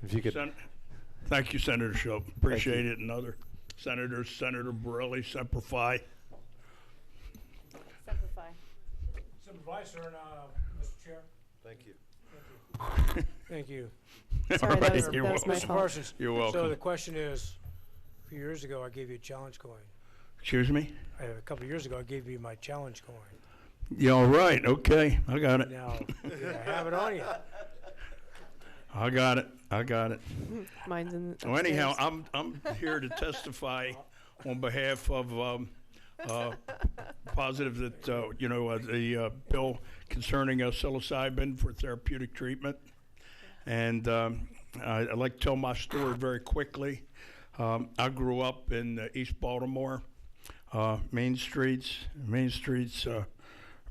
If you could. Thank you, Senator Shope. Appreciate it. And other senators, Senator Borelli, Semper Fi. Semper Fi. Semper Fi, sir, and Mr. Chair. Thank you. Thank you. Sorry, that was, You're that was my Mr. fault. Parsons. You're welcome. So the question is, a few years ago, I gave you a challenge coin. Excuse me? A couple of years ago, I gave you my challenge coin. Yeah, all right. Okay. I got it. Now, I have it on you. I got it. I got it. Mine's in the Well, anyhow, I'm here to testify on behalf of positive that the bill concerning psilocybin for therapeutic treatment, and I'd like to tell my story very quickly. I grew up in East Baltimore, main streets,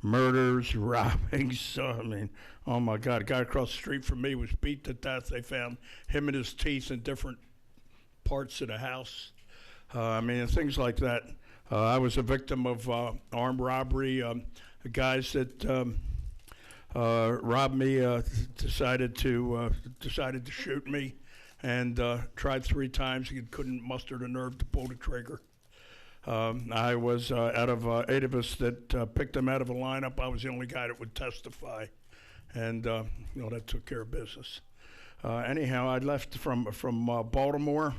murders, robbings. I mean, oh my God! A guy across the street from me was beat to death. They found him and his teeth in different parts of the house. I mean, things like that. I was a victim of armed robbery. The guys that robbed me decided to shoot me, and tried 3 times. He couldn't muster the nerve to pull the trigger. I was out of 8 of us that picked him out of a lineup. I was the only guy that would testify, and that took care of business. Anyhow, I left from Baltimore.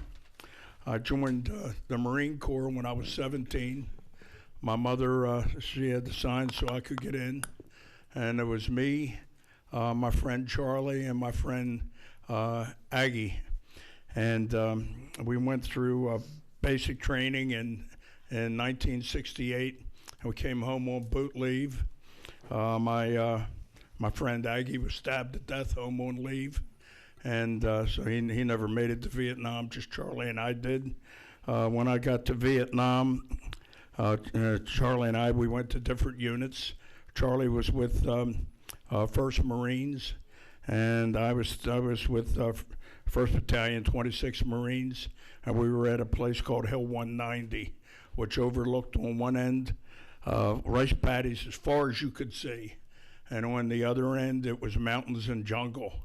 I joined the Marine Corps when I was 17. My mother, she had the sign so I could get in, and it was me, my friend Charlie, and my friend Aggie, and we went through basic training in 1968, and we came home on boot leave. My friend Aggie was stabbed to death home on leave. And so he never made it to Vietnam, just Charlie and I did. When I got to Vietnam, Charlie and I, we went to different units. Charlie was with 1st Marines, and I was with 1st Battalion, 26th Marines, and we were at a place called Hill 190, which overlooked on one end rice paddies as far as you could see, and on the other end it was mountains and jungle.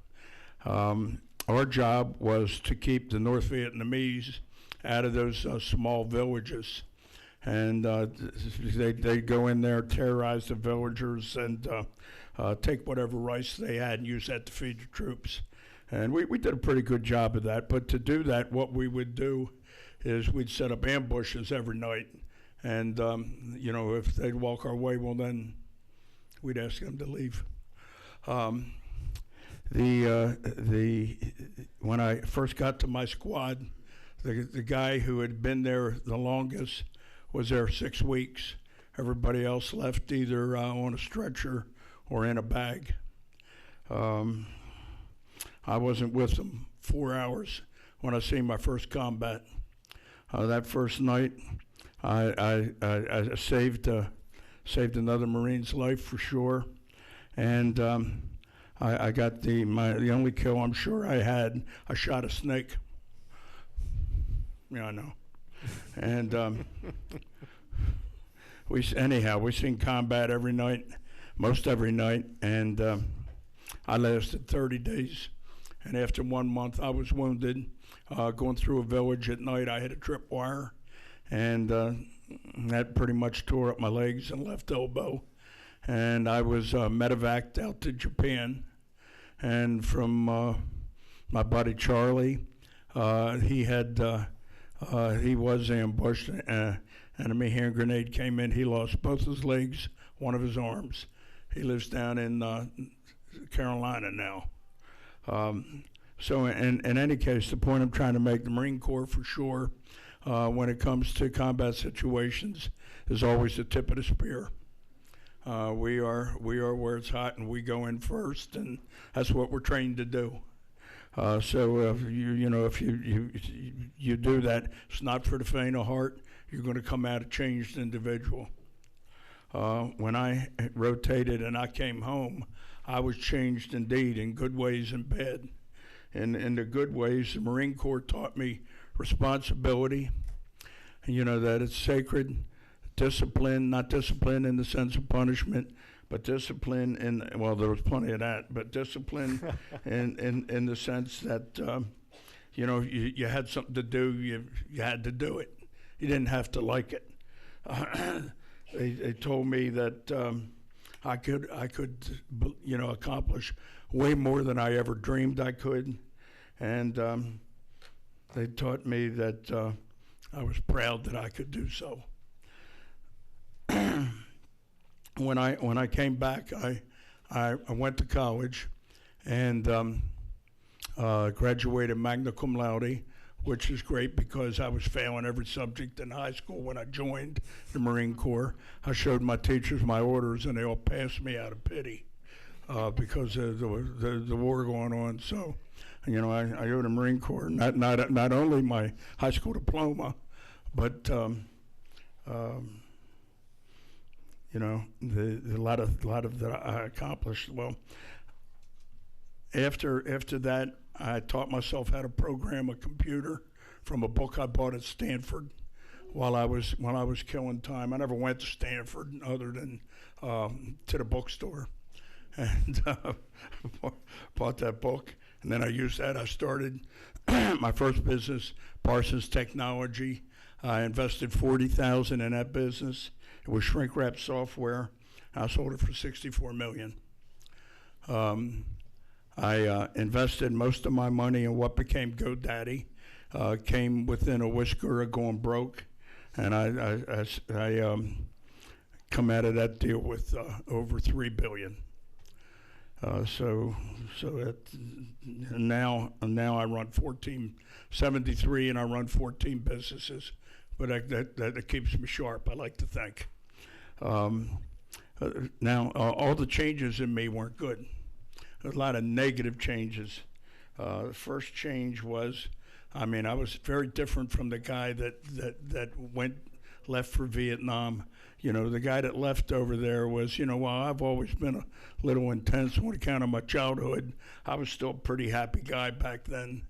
Our job was to keep the North Vietnamese out of those small villages, and they'd go in there, terrorize the villagers, and take whatever rice they had and use that to feed the troops. And we did a pretty good job of that. But to do that, what we would do is we'd set up ambushes every night, and if they'd walk our way, well then we'd ask them to leave. When I first got to my squad, the guy who had been there the longest was there 6 weeks. Everybody else left either on a stretcher or in a bag. I wasn't with them 4 hours when I seen my first combat. That first night, I saved another Marine's life for sure, and I got the only kill I'm sure I had. I shot a snake. Yeah, I know. And we seen combat every night, most every night, and I lasted 30 days. And after 1 month, I was wounded. Going through a village at night, I hit a tripwire, and that pretty much tore up my legs and left elbow. And I was medevaced out to Japan. And from my buddy Charlie, he was ambushed. Enemy hand grenade came in. He lost both his legs, one of his arms. He lives down in Carolina now. So in any case, the point I'm trying to make, the Marine Corps for sure, when it comes to combat situations, is always the tip of the spear. We are where it's hot, and we go in first, and that's what we're trained to do. So if you do that, it's not for the faint of heart. You're going to come out a changed individual. When I rotated and I came home, I was changed indeed, in good ways and bad. In the good ways, the Marine Corps taught me responsibility, that it's sacred. Discipline, not discipline in the sense of punishment, but discipline there was plenty of that, but discipline in the sense that you know, you had something to do, you had to do it. You didn't have to like it. They told me that I could, you know, accomplish way more than I ever dreamed I could, and they taught me that I was proud that I could do so. When I came back, I went to college and graduated magna cum laude, which is great because I was failing every subject in high school when I joined the Marine Corps. I showed my teachers my orders, and they all passed me out of pity because of the war going on. So, you know, I go to Marine Corps, not only my high school diploma, but you know, a lot of that I accomplished. Well, after that, I taught myself how to program a computer from a book I bought at Stanford while I was killing time. I never went to Stanford other than to the bookstore, and bought that book. And then I used that. I started my first business, Parsons Technology. I invested $40,000 in that business. It was shrink wrap software. I sold it for $64 million. I invested most of my money in what became GoDaddy. Came within a whisker of going broke, and I come out of that deal with over $3 billion. So that now I run 1473, and I run 14 businesses, but that keeps me sharp, I like to think. Now all the changes in me weren't good. There's a lot of negative changes. The first change was, I mean, I was very different from the guy that left for Vietnam. You know, the guy that left over there was, you know, while I've always been a little intense on account of my childhood, I was still a pretty happy guy back then.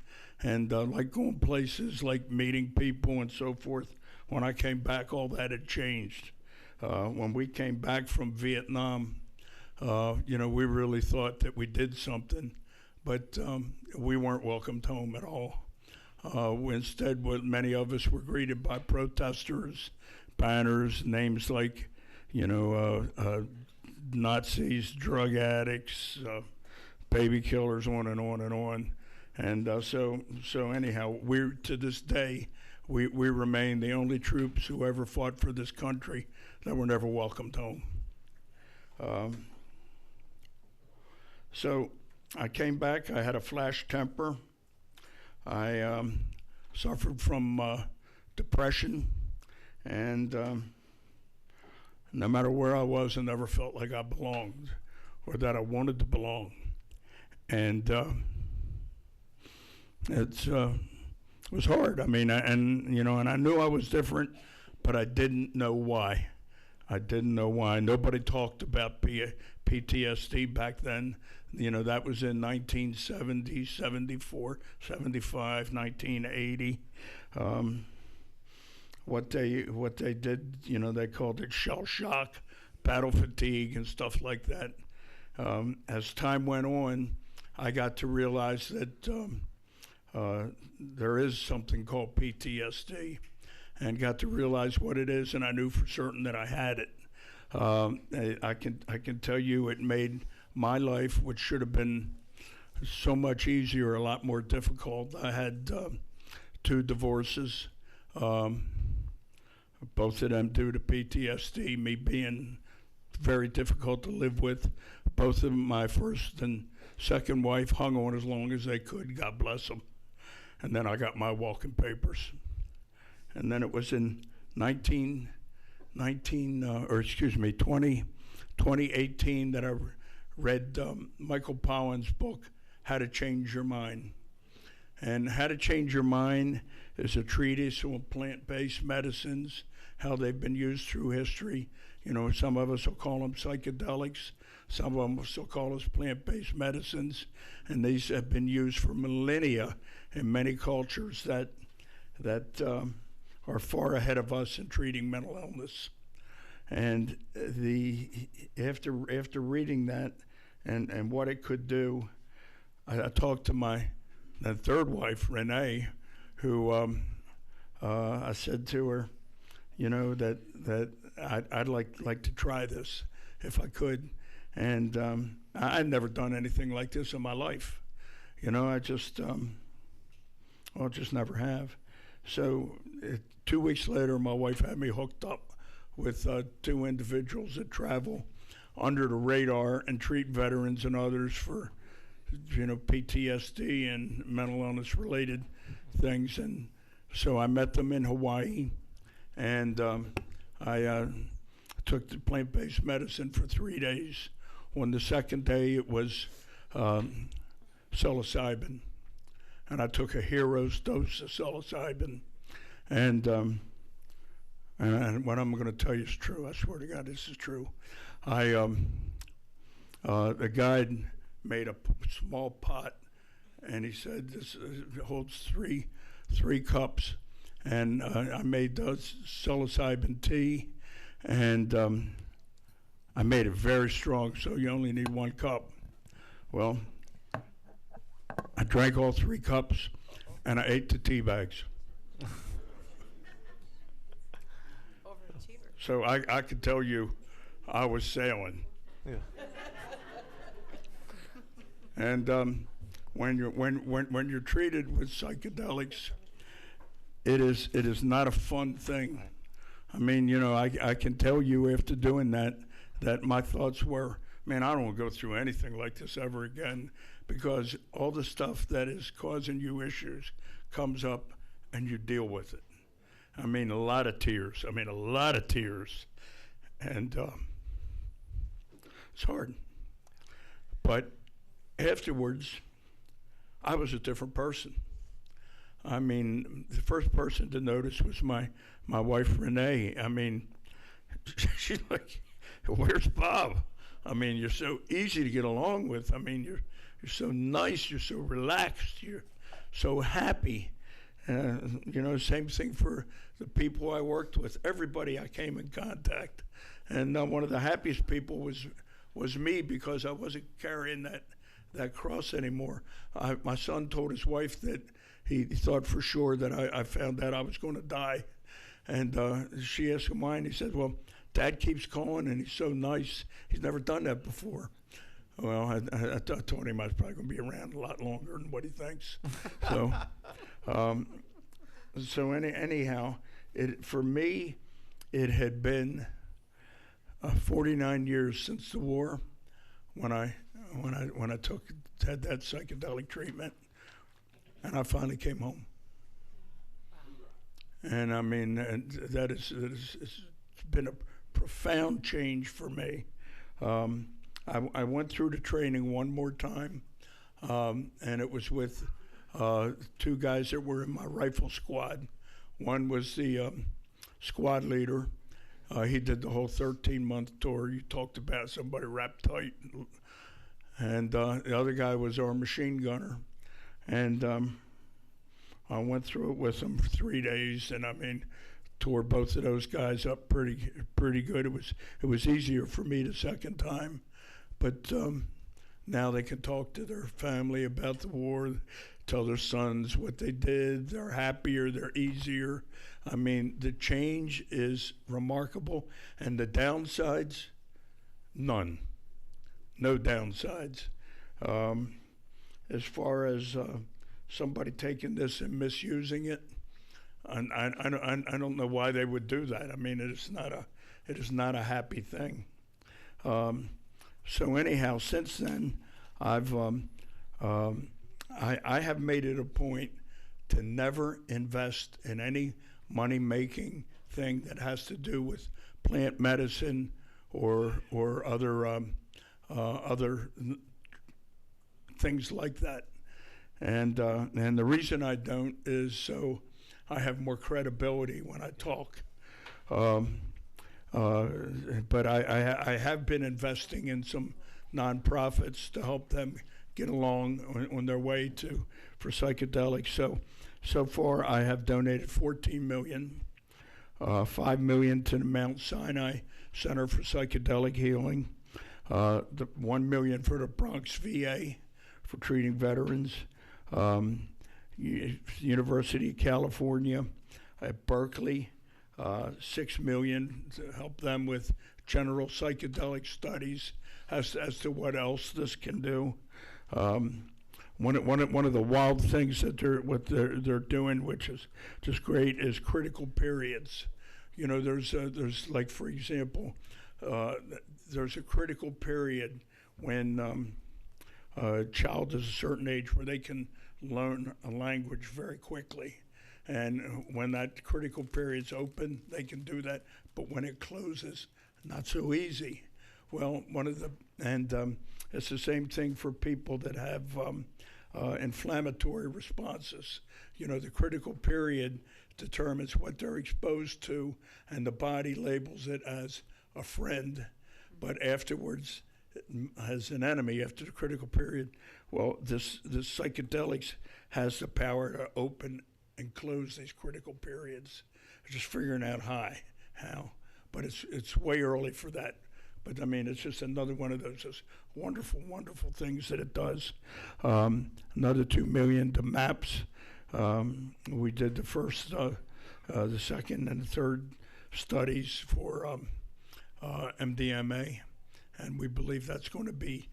And like going places, like meeting people and so forth. When I came back, all that had changed. When we came back from Vietnam, you know, we really thought that we did something, but we weren't welcomed home at all. Instead, many of us were greeted by protesters, banners, names like, you know, Nazis, drug addicts, baby killers, on and on and on. And so anyhow, to this day, we remain the only troops who ever fought for this country that were never welcomed home. So I came back. I had a flash temper. I suffered from depression, and no matter where I was, I never felt like I belonged or that I wanted to belong. And it was hard. I mean, and I knew I was different, but I didn't know why. Nobody talked about PTSD back then. You know, that was in 1970, 74, 75, 1980. What they did, you know, they called it shell shock, battle fatigue, and stuff like that. As time went on, I got to realize that there is something called PTSD, and got to realize what it is, and I knew for certain that I had it. I can tell you it made my life, which should have been so much easier, a lot more difficult. I had 2 divorces, both of them due to PTSD, me being very difficult to live with. Both of them, my first and second wife, hung on as long as they could, God bless them. And then I got my walking papers. And then it was in 2018 that I read Michael Pollan's book, How to Change Your Mind. And How to Change Your Mind is a treatise on plant-based medicines, how they've been used through history. You know, some of us will call them psychedelics. Some of them will still call us plant-based medicines. And these have been used for millennia in many cultures that are far ahead of us in treating mental illness. And after reading that and what it could do, I talked to my that third wife, Renee, who I said to her, you know, that I'd like to try this if I could. And I'd never done anything like this in my life. You know, I just never have. So 2 weeks later, my wife had me hooked up with 2 individuals that travel under the radar and treat veterans and others for, you know, PTSD and mental illness related things. And so I met them in Hawaii, and I took the plant-based medicine for 3 days. On the second day, it was psilocybin, and I took a hero's dose of psilocybin. And what I'm going to tell you is true. I swear to God, this is true. The guide made a small pot, and he said this holds three cups, and I made those psilocybin tea, and I made it very strong, so you only need 1 cup. Well, I drank all 3 cups, and I ate the tea bags. Overachiever. So I could tell you, I was sailing. Yeah. And when you're treated with psychedelics, it is not a fun thing. I mean, you know, I can tell you after doing that my thoughts were, man, I don't want to go through anything like this ever again, because all the stuff that is causing you issues comes up and you deal with it. I mean, a lot of tears. And it's hard. But afterwards, I was a different person. I mean, the first person to notice was my wife, Renee. I mean, she's like, where's Bob? I mean, you're so easy to get along with. I mean, you're so nice, you're so relaxed, you're so happy. You know, same thing for the people I worked with, everybody I came in contact. And one of the happiest people was me, because I wasn't carrying that cross anymore. My son told his wife that he thought for sure that I found out I was going to die. And she asked him why, and he said, well, Dad keeps calling, and he's so nice. He's never done that before. Well, I told him I was probably going to be around a lot longer than what he thinks. So, anyhow, for me, it had been 49 years since the war when I had that psychedelic treatment, and I finally came home. And I mean, it's been a profound change for me. I went through the training one more time, and it was with 2 guys that were in my rifle squad. One was the squad leader. He did the whole 13-month tour you talked about, somebody wrapped tight. And the other guy was our machine gunner. And I went through it with him for 3 days, and I mean, tore both of those guys up pretty good. It was easier for me the second time, but now they can talk to their family about the war, tell their sons what they did. They're happier, they're easier. I mean, the change is remarkable, and the downsides, none. No downsides. As far as somebody taking this and misusing it, I don't know why they would do that. I mean, it is not a happy thing. So anyhow, since then, I have made it a point to never invest in any money-making thing that has to do with plant medicine or other things like that. And the reason I don't is so I have more credibility when I talk. But I have been investing in some nonprofits to help them get along on their way for psychedelics. So far, I have donated $14 million, $5 million to the Mount Sinai Center for Psychedelic Healing, the $1 million for the Bronx VA for treating veterans, University of California at Berkeley, $6 million to help them with general psychedelic studies as to what else this can do. One of the wild things that they're doing, which is just great, is critical periods. There's like, for example, there's a critical period when a child is a certain age where they can learn a language very quickly. And when that critical period's open, they can do that. But when it closes, not so easy. Well, it's the same thing for people that have inflammatory responses. The critical period determines what they're exposed to, and the body labels it as a friend, but afterwards as an enemy after the critical period. Well, this psychedelics has the power to open and close these critical periods. Just figuring out how, but it's way early for that. But I mean, it's just another one of those just wonderful, wonderful things that it does. Another $2 million to MAPS. We did the first, the second, and the third studies for MDMA, and we believe that's going to be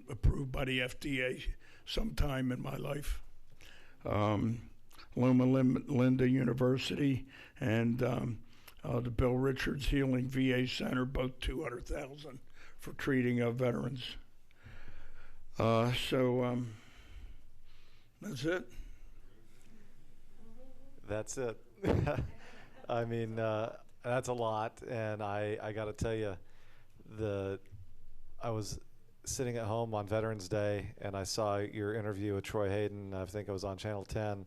approved by the FDA sometime in my life. Loma Linda University and the Bill Richards Healing VA Center, both $200,000 for treating veterans. So that's it. That's it. I mean, that's a lot, and I got to tell you, I was sitting at home on Veterans Day, and I saw your interview with Troy Hayden. I think it was on Channel 10,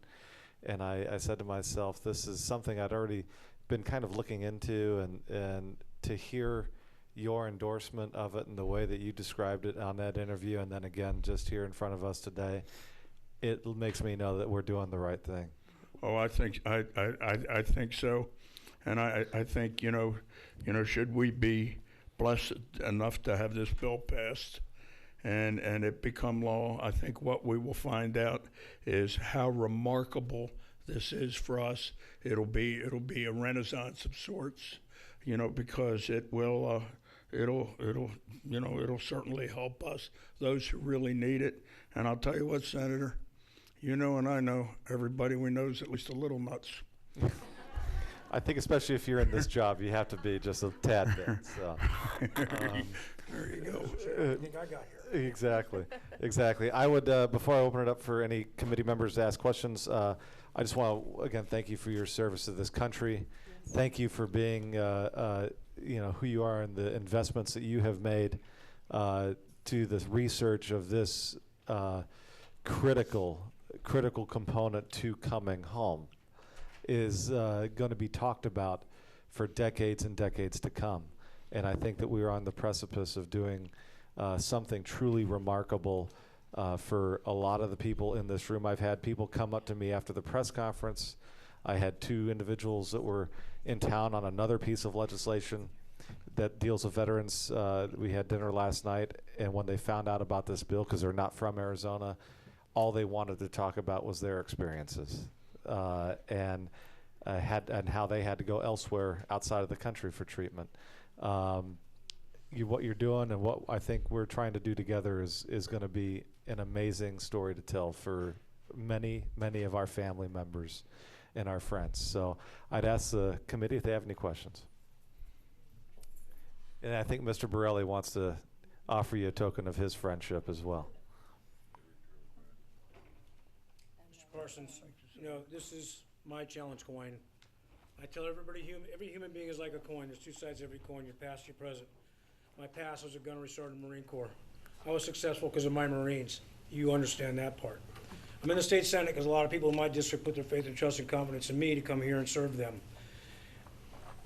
and I said to myself, this is something I'd already been kind of looking into, and to hear your endorsement of it and the way that you described it on that interview, and then again just here in front of us today, it makes me know that we're doing the right thing. Oh, I think so, and I think should we be blessed enough to have this bill passed and it become law, I think what we will find out is how remarkable this is for us. It'll be a renaissance of sorts, because it'll certainly help us, those who really need it. And I'll tell you what, Senator, and I know everybody we know is at least a little nuts. I think especially if you're in this job, you have to be just a tad bit. So. There you go. I think I got here. Exactly. I would, before I open it up for any committee members to ask questions, I just want to, again, thank you for your service to this country. Yes. Thank you for being, who you are and the investments that you have made to the research of this critical component to coming home is going to be talked about for decades and decades to come. And I think that we are on the precipice of doing something truly remarkable for a lot of the people in this room. I've had people come up to me after the press conference. I had 2 individuals that were in town on another piece of legislation that deals with veterans. We had dinner last night, and when they found out about this bill, because they're not from Arizona, all they wanted to talk about was their experiences and how they had to go elsewhere outside of the country for treatment. What you're doing and what I think we're trying to do together is going to be an amazing story to tell for many, many of our family members and our friends. So I'd ask the committee if they have any questions. And I think Mr. Borelli wants to offer you a token of his friendship as well. Mr. Parsons, this is my challenge coin. I tell everybody, every human being is like a coin. There's 2 sides to every coin, your past, your present. My past was a gunnery sergeant in the Marine Corps. I was successful because of my Marines. You understand that part. I'm in the state Senate because a lot of people in my district put their faith and trust and confidence in me to come here and serve them.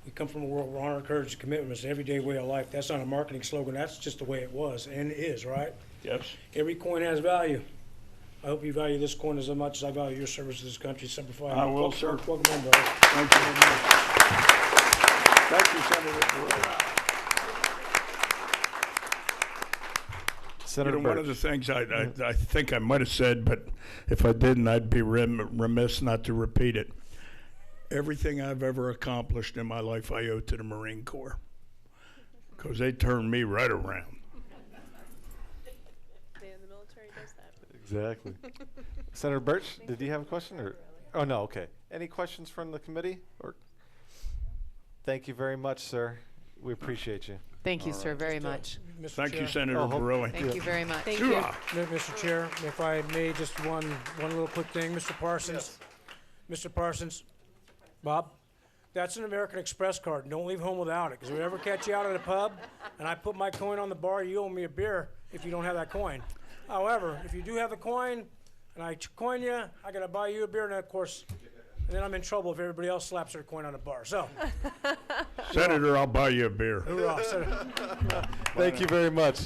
We come from a world where honor, courage, and commitment is an everyday way of life. That's not a marketing slogan. That's just the way it was and is, right? Yes. Every coin has value. I hope you value this coin as much as I value your service to this country. Semper Fi. I will, sir. Welcome in, brother. Thank you very much. Thank you, Senator. Senator one of Birch. the things I think I might have said, but if I didn't, I'd be remiss not to repeat it. Everything I've ever accomplished in my life, I owe to the Marine Corps, because they turned me right around. Man, the military does that. Exactly. Senator Birch, did you have a question? Or oh, no, okay. Any questions from the committee? Or thank you very much, sir. We appreciate you. Thank you, sir, very much. Mr. Thank you, Chair. Senator Oh, Barilli. Thank you very much. Thank you. Mr. Chair, if I may, just one little quick thing, Mr. Parsons. Mr. Parsons, Bob, that's an American Express card. Don't leave home without it, because if we ever catch you out at a pub and I put my coin on the bar, you owe me a beer if you don't have that coin. However, if you do have the coin and I coin you, I gotta buy you a beer, and of course, and then I'm in trouble if everybody else slaps their coin on a bar. So, Senator, I'll buy you a beer. hoorah, Senator. Thank you very much.